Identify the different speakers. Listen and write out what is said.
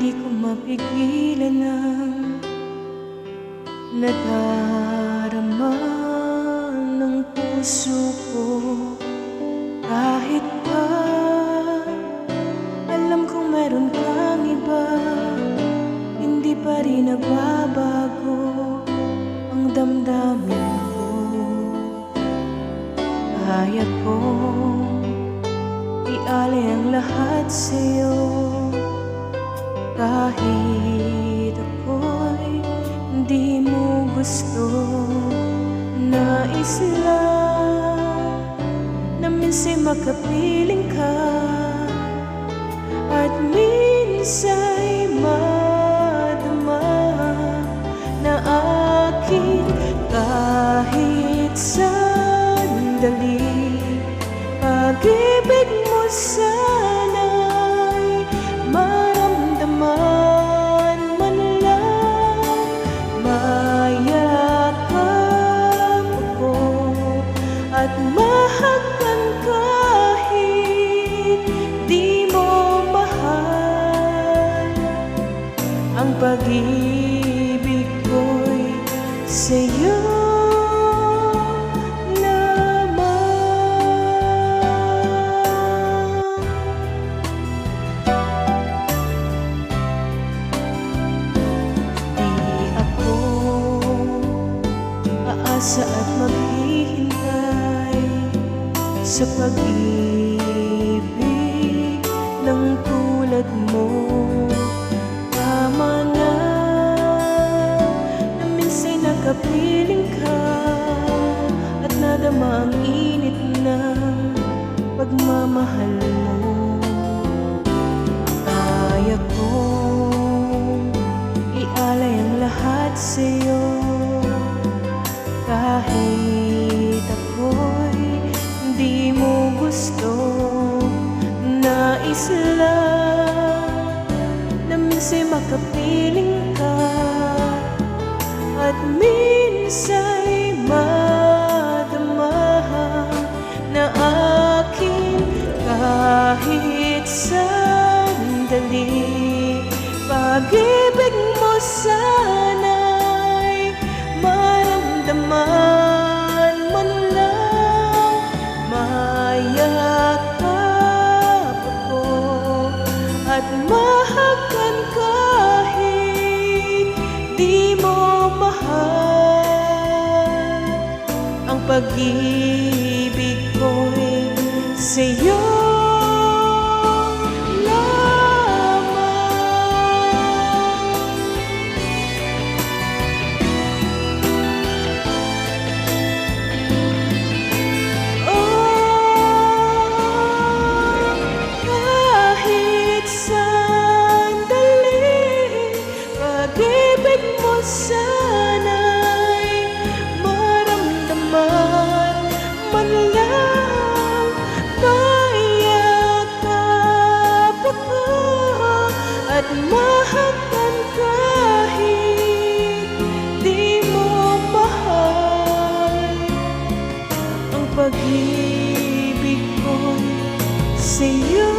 Speaker 1: Di ko mapigilan ang nadarama ng puso ko. Kahit pa alam kong meron kang iba, hindi pa rin nagbabago ang damdamin ko. Kaya kong ialay ang lahat sa'yo, kahit ako'y hindi mo gusto. Nais lang na minsan makapiling ka, at minsa'y madama na akin kahit sandali. Pag-ibig mo sana'y maramdaman man lang, mayakap ako at mahagan kahit di mo mahal. Ang pag-ibig ko'y sa'yo at maghihintay sa pag-ibig ng tulad mo. Tama na minsan nakapiling ka at nadama ang init ng pagmamahal mo. Kaya kong ialay ang lahat sa'yo, kahit ako'y hindi mo gusto. Nais lang na minsan makapiling ka, at minsa'y madama na akin kahit sandali. Pag-ibig mo sana'y maramdaman man lang, mayakap ako at mahagan kahit di mo mahal. Ang pag-ibig ko'y sa'yo. Sana'y maramdaman man lang, mayakap ako at mahagan kahit di mo mahal. Ang pag-ibig ko'y sa'yo.